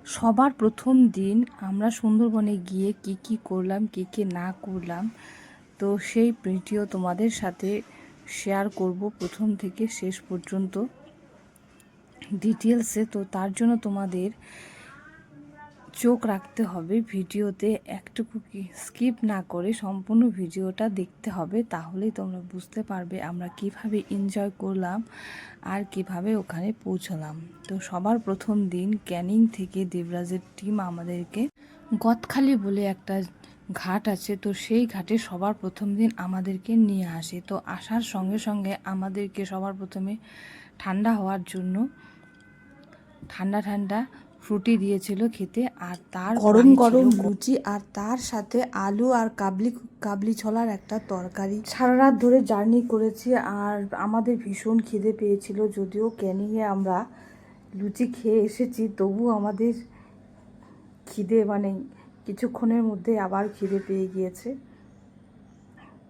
সবার প্রথম দিন আমরা সুন্দরবনে গিয়ে কি করলাম কি না করলাম, তো সেই ভিডিও তোমাদের সাথে শেয়ার করব প্রথম থেকে শেষ পর্যন্ত ডিটেলসে। তো তার জন্য তোমাদের চোখ রাখতে হবে ভিডিওতে, একটুকু স্কিপ না করে সম্পূর্ণ ভিডিওটা দেখতে হবে, তাহলেই তোমরা বুঝতে পারবে আমরা কিভাবে এনজয় করলাম আর কিভাবে ওখানে পৌঁছলাম। তো সবার প্রথম দিন ক্যানিং থেকে দেবরাজের টিম আমাদেরকে গদখালি বলে একটা ঘাট আছে, তো সেই ঘাটে সবার প্রথম দিন আমাদেরকে নিয়ে আসে। তো আসার সঙ্গে সঙ্গে আমাদেরকে সবার প্রথমে ঠান্ডা হওয়ার জন্য ঠান্ডা ফ্রুটি দিয়েছিল খেতে, আর তার গরম গরম লুচি, আর তার সাথে আলু আর কাবলি ছোলার একটা তরকারি। সারা রাত ধরে জার্নি করেছি আর আমাদের ভীষণ খিদে পেয়েছিল, যদিও ক্যানিংয়ে আমরা লুচি খেয়ে এসেছি, তবু আমাদের খিদে কিছুক্ষণের মধ্যে আবার খিদে পেয়ে গিয়েছে।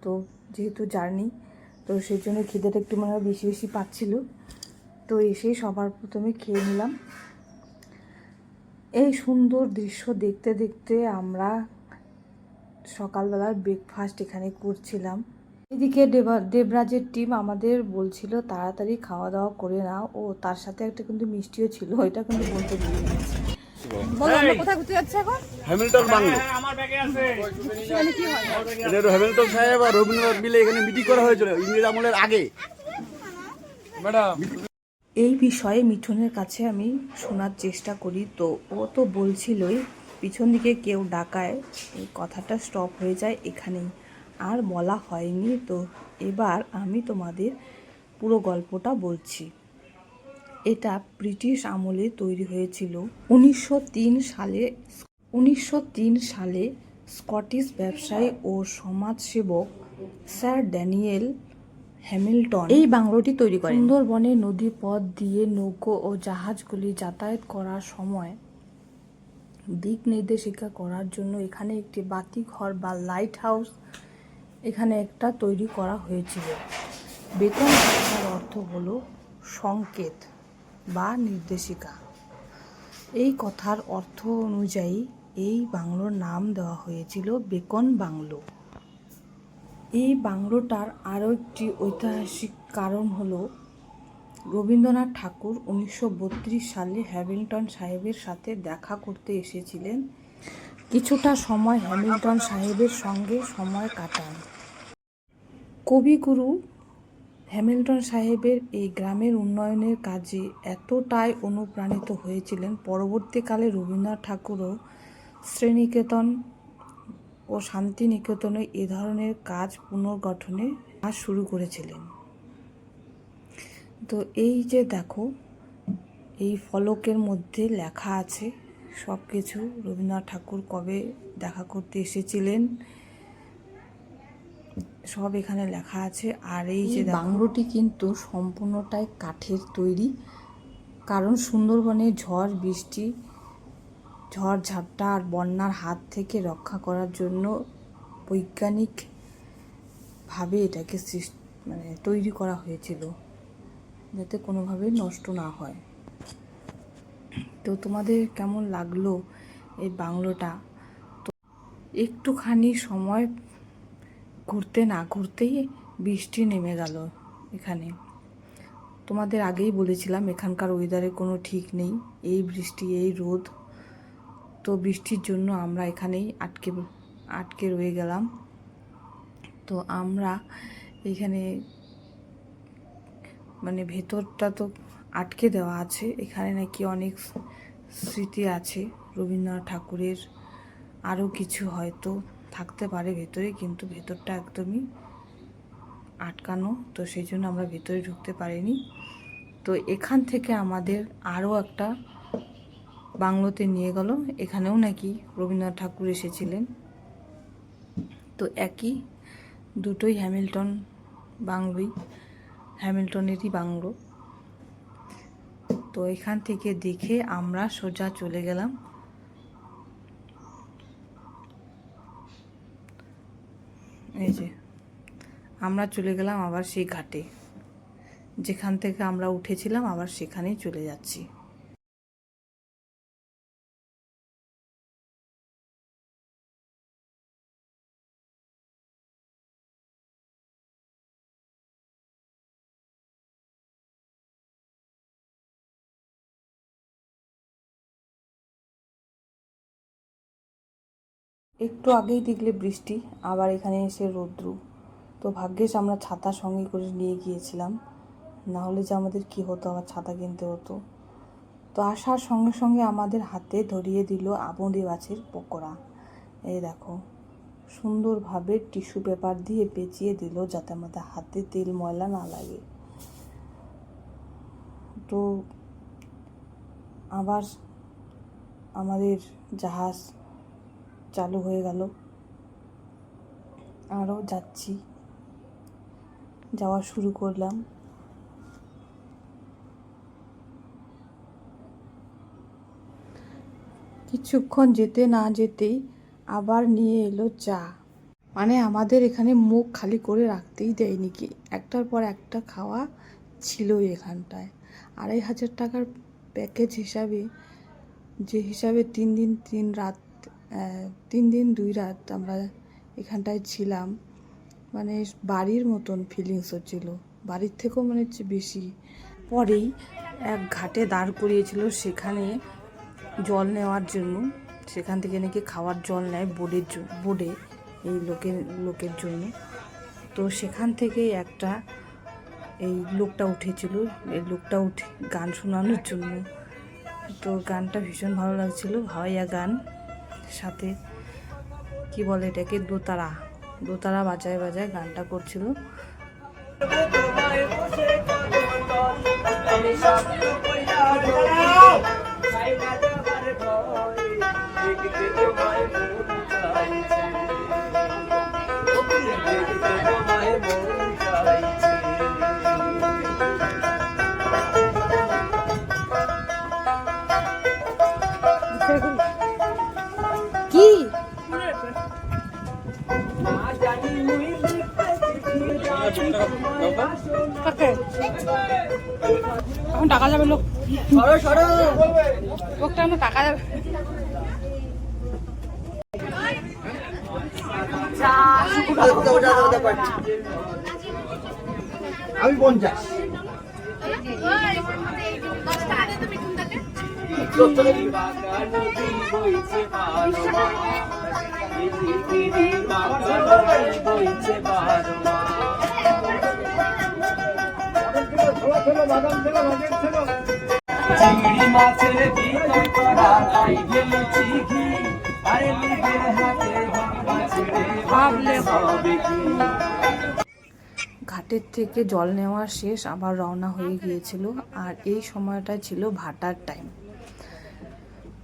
তো যেহেতু জার্নি, তো সেই জন্য খিদেটা একটু বেশি বেশি পাচ্ছিল। তো এসেই সবার প্রথমে খেয়ে নিলাম। এই সুন্দর দৃশ্য দেখতে দেখতে আমরা সকালবেলার ব্রেকফাস্ট এখানে করছিলাম। এদিকে দেবরাজের টিম আমাদের বলছিল তাড়াতাড়ি খাওয়া দাওয়া করে নাও, ও তার সাথে একটা কিন্তু মিষ্টিও ছিল, ওইটা কিন্তু বলতে ভুলে গেছি। বলো আমরা কোথায় ঘুরতে যাচ্ছি এখন? Hamilton bungalow. আমার ব্যাগে আছে। এখানে কি হয়? এটা হ্যামিল্টন সাহেব আর রবীন্দ্রনাথ মিলে এখানে মিটিং করা হয়েছিল ইংরেজ আমলের আগে। ম্যাডাম, এই বিষয়ে মিঠুনের কাছে আমি শোনার চেষ্টা করি, তো ও তো বলছিলই পিছন দিকে কেউ ডাকায়, এই কথাটা স্টপ হয়ে যায় এখানেই, আর বলা হয়নি। তো এবার আমি তোমাদের পুরো গল্পটা বলছি। এটা ব্রিটিশ আমলে তৈরি হয়েছিল 1903 সালে স্কটিশ ব্যবসায়ী ও সমাজসেবক স্যার ড্যানিয়েল হ্যামিল্টন এই বাংলোটি তৈরি করেন। সুন্দরবনে নদীপথ দিয়ে নৌকো ও জাহাজগুলি যাতায়াত করার সময় দিক নির্দেশিকা করার জন্য এখানে একটি বাতিঘর বা লাইট হাউস এখানে একটা তৈরি করা হয়েছিল। বেকন ভাষার অর্থ হলো সংকেত বা নির্দেশিকা। এই কথার অর্থ অনুযায়ী এই বাংলোর নাম দেওয়া হয়েছিল বেকন বাংলো। এই বাংলোটার আরও একটি ঐতিহাসিক কারণ হলো রবীন্দ্রনাথ ঠাকুর 1932 সালে হ্যামিল্টন সাহেবের সাথে দেখা করতে এসেছিলেন। কিছুটা সময় হ্যামিল্টন সাহেবের সঙ্গে সময় কাটান। কবিগুরু হ্যামিল্টন সাহেবের এই গ্রামের উন্নয়নের কাজে এতটাই অনুপ্রাণিত হয়েছিলেন, পরবর্তীকালে রবীন্দ্রনাথ ঠাকুরও শ্রীনিকেতন ও শান্তিনিকেতনে এ ধরনের কাজ পুনর্গঠনের কাজ শুরু করেছিলেন। তো এই যে দেখো, এই ফলকের মধ্যে লেখা আছে সব কিছু, রবীন্দ্রনাথ ঠাকুর কবে দেখা করতে এসেছিলেন সব এখানে লেখা আছে। আর এই যে বাংলোটি কিন্তু সম্পূর্ণটাই কাঠের তৈরি, কারণ সুন্দরবনে ঝড় বৃষ্টি, ঝড় ঝাপটা আর বন্যার হাত থেকে রক্ষা করার জন্য বৈজ্ঞানিকভাবে এটাকে তৈরি করা হয়েছিল, যাতে কোনোভাবে নষ্ট না হয়। তো তোমাদের কেমন লাগলো এই বাংলোটা? তো একটুখানি সময় ঘুরতে না ঘুরতেই বৃষ্টি নেমে গেল এখানে। তোমাদের আগেই বলেছিলাম এখানকার ওয়েদারের কোনো ঠিক নেই, এই বৃষ্টি এই রোদ। তো বৃষ্টির জন্য আমরা এখানেই আটকে রয়ে গেলাম। তো আমরা এখানে ভেতরটা তো আটকে দেওয়া আছে, এখানে নাকি অনেক স্মৃতি আছে রবীন্দ্রনাথ ঠাকুরের, আরও কিছু হয়তো থাকতে পারে ভেতরে, কিন্তু ভেতরটা একদমই আটকানো, তো সেই জন্য আমরা ভেতরে ঢুকতে পারিনি। তো এখান থেকে আমাদের আরও একটা বাংলোতে নিয়ে গেল, এখানেও নাকি রবীন্দ্রনাথ ঠাকুর এসেছিলেন। তো একই দুটোই হ্যামিল্টনেরই বাংলো। তো এখান থেকে দেখে আমরা সোজা চলে গেলাম আবার সেই ঘাটে, যেখান থেকে আমরা উঠেছিলাম আবার সেখানেই চলে যাচ্ছি। একটু আগেই দেখলে বৃষ্টি, আবার এখানে এসে রৌদ্র। তো ভাগ্যিস আমরা ছাতা সঙ্গে করে নিয়ে গিয়েছিলাম, না হলে যে আমাদের কি হতো, আবার ছাতা কিনতে হতো। তো আসার সঙ্গে সঙ্গে আমাদের হাতে ধরিয়ে দিল আমুদি মাছের পকোড়া। এই দেখো, সুন্দরভাবে টিস্যু পেপার দিয়ে পেঁচিয়ে দিল যাতে আমাদের হাতে তেল ময়লা না লাগে। তো আবার আমাদের জাহাজ চালু হয়ে গেল, আরও যাওয়া শুরু করলাম। কিছুক্ষণ যেতে না যেতেই আবার নিয়ে এলো চা। মানে আমাদের এখানে মুখ খালি করে রাখতেই দেয়নি, কি একটার পর একটা খাওয়া ছিলই এখানটায়। 2500 টাকার প্যাকেজ হিসাবে, যে হিসাবে 3 দিন 3 রাত 3 দিন 2 রাত আমরা এখানটায় ছিলাম, মানে বাড়ির মতন ফিলিংস হচ্ছিল, বাড়ির থেকেও মনে হচ্ছে বেশি। পরেই এক ঘাটে দাঁড় করিয়েছিল, সেখানে জল নেওয়ার জন্য। সেখান থেকে নাকি খাওয়ার জল নেয় বোর্ডে এই লোকের জন্য। তো সেখান থেকে এই লোকটা উঠেছিল, এই লোকটা উঠে গান শোনানোর জন্য। তো গানটা ভীষণ ভালো লাগছিল, ভাওয়াইয়া গান, সাথে কি বলে এটাকে, দোতারা বাজায় বাজায় গানটা করছিল। কি এখন টাকা যাবে, লোকটা আমার টাকা যাবে। আমি 50। চিংড়ি মাছের ভিতর করা নাই গেলুচি ঘি, আরে নিজের হাতে ভাবলে হবে কি। ঘাটের থেকে জল নেওয়া শেষ, আবার রওনা হয়ে গিয়েছিল। আর এই সময়টা ছিল ভাটার টাইম,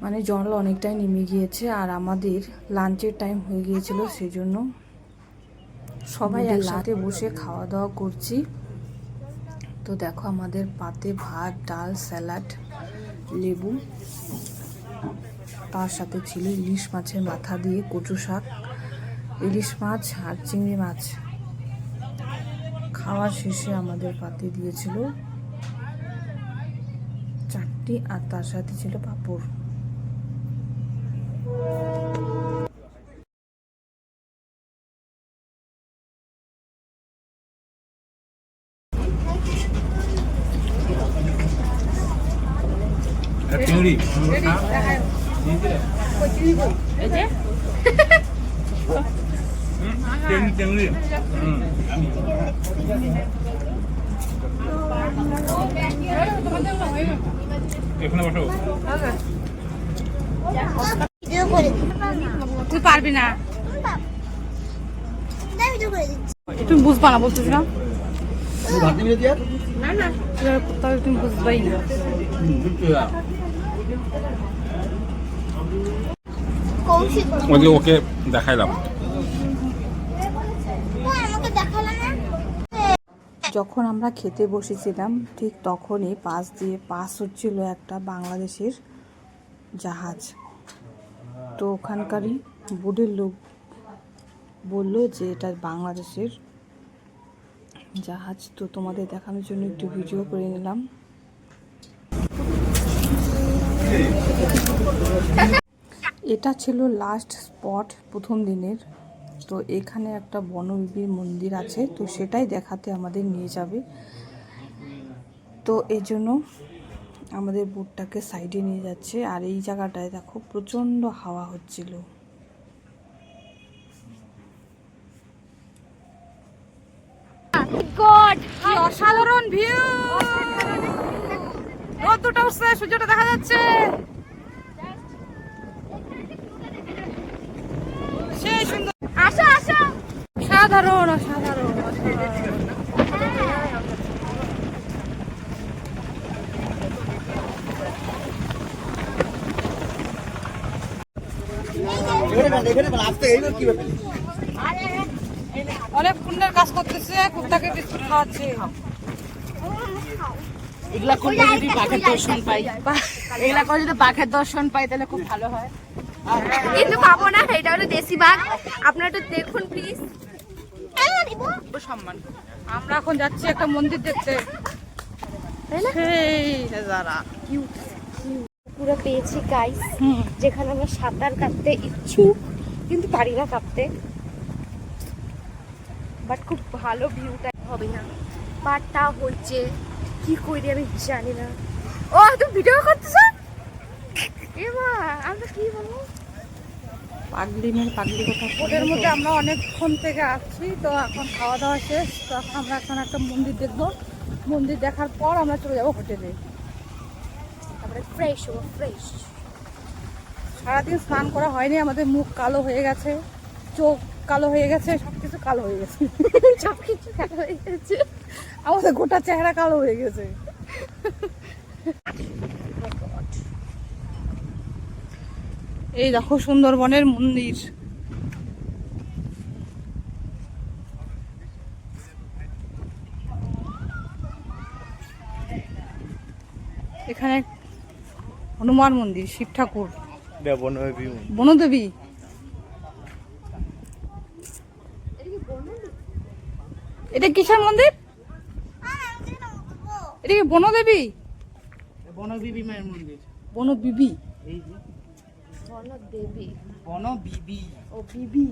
মানে জল অনেকটাই নেমে গিয়েছে, আর আমাদের লাঞ্চের টাইম হয়ে গিয়েছিল। সেজন্য সবাই একসাথে বসে খাওয়া দাওয়া করছি। তো দেখো আমাদের পাতে ভাত, ডাল, স্যালাড, লেবু, তার সাথে ছিল ইলিশ মাছের মাথা দিয়ে কচু শাক, ইলিশ মাছ আর চিংড়ি মাছ। খাওয়ার শেষে আমাদের পাতে দিয়েছিল চাটনি, আর তার সাথে ছিল পাঁপড়। চিংড়ি চিংড়ি এখানে বসো। তুই পারবি না, তুমি বুঝবা না, বলতেছি না, তুমি বুঝবাই না। ওকে দেখাইলাম। যখন আমরা খেতে বসেছিলাম ঠিক তখনই পাশ দিয়ে পাস হচ্ছিল একটা বাংলাদেশের জাহাজ। তো ওখানকারই বোর্ডের লোক বলল যে এটা বাংলাদেশের জাহাজ। তো তোমাদের দেখানোর জন্য একটু ভিডিও করে নিলাম। এটা ছিল লাস্ট স্পট প্রথম দিনের। তো এখানে একটা বনবিবির মন্দির আছে, তো সেটাই দেখাতে আমাদের নিয়ে যাবে। তো এই জন্য আমাদের বোটটাকে সাইডে নিয়ে যাচ্ছে। আর এই জায়গাটায় দেখো প্রচণ্ড হাওয়া হচ্ছিল। কি অসাধারণ ভিউ, রোদটা উঠছে, সূর্যটা দেখা যাচ্ছে, সেই সুন্দর। আসো আসো। অসাধারণ অসাধারণ অনেক পুণ্যের কাজ করতেছে, কুত্তাকে বিস্কুট খাওয়াচ্ছে। এগুলা করলে যদি বাঘের দর্শন পাই, এগুলা করে যদি বাঘের দর্শন পাই তাহলে খুব ভালো হয়, কিন্তু পাবো না। এটা হলো দেশি বাঘ, আপনারা একটু দেখুন প্লিজ। সম্মান। আমরা এখন যাচ্ছি একটা মন্দির দেখতে। সেই যারা পুরো পেয়েছি গাইস, যেখানে আমরা সাঁতার কাটতে ইচ্ছুক কিন্তু পারি না কাটতে, বাট খুব ভালো ভিউটা হবে না, বাটটা হচ্ছে কি করি আমি জানি না। ও তুমি ভিডিও করতেছ? এমা আমরা কি বলবো, পাগলি মেয়ের পাগলি কথা। ওদের মধ্যে আমরা অনেকক্ষণ থেকে আসছি, তো এখন খাওয়া দাওয়া শেষ, তো এখন আমরা এখন একটা মন্দির দেখবো। মন্দির দেখার পর আমরা চলে যাবো হোটেলে। তারপরে ফ্রেশ হবো, ফ্রেশ। সারাদিন স্নান করা হয়নি, আমাদের মুখ কালো হয়ে গেছে, চোখ কালো হয়ে গেছে, সবকিছু কালো হয়ে গেছে, সবকিছু খারাপ হয়ে গেছে, আমাদের গোটা চেহারা কালো হয়ে গেছে। এই দেখো সুন্দরবনের মন্দির। এখানে হনুমান মন্দির, শিব ঠাকুর, বনদেবী। এটা কিসের মন্দির? এটা কি বনদেবী? বনবিবি মায়ের মন্দির। বনবিবি? এই যে বনদেবী, বনবিবি। ও বিবি।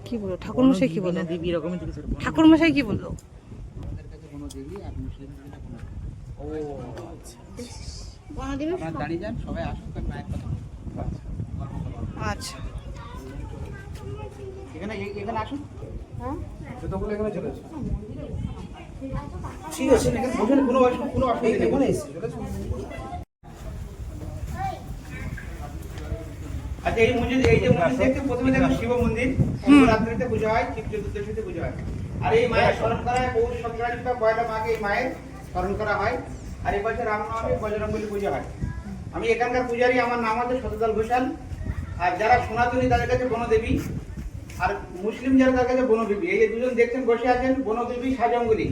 কি বলো ঠাকুরমশাই, কি বলো দেবী এরকমই কিছু। ঠাকুরমশাই, কি বললো? বনদেবী আর মুসলিমদের এটা বনদেবী। ও আচ্ছা, বনদেবী আপনারা দাঁড়িয়ে যান, সবাই আসুন, তার মায়ের কথা বলুন। আচ্ছা, এখানে এখানে আসুন। হ্যাঁ যতগুলো এখানে চলে আসুন। ঠিক আছে, এখানে বসেন, কোনো অসুবিধা নেই, এখানে এসে চলে আসুন। আচ্ছা, এই মন্দির, এই যে মন্দির দেখতে প্রথমে দেখুন শিব মন্দির, রাত্রিতে পূজা হয়, শিব চতুর্দশীতে পূজা হয়। আর এই মায়ের স্মরণ করা হয় পৌষ সংক্রান্তি বা পয়লা মাঘে এই মায়ের স্মরণ করা হয়। আর এই বছর রামনবমী বজরংবলী পূজা হয়। আমি এখানকার পূজারী, আমার নাম হচ্ছে শতদল ঘোষাল। আর যারা সনাতনী তাদের কাছে বনদেবী, আর মুসলিম যারা তাদের কাছে বনবিবি। এই যে দুজন দেখছেন বসে আছেন, বনবিবি সাজঙ্গলি।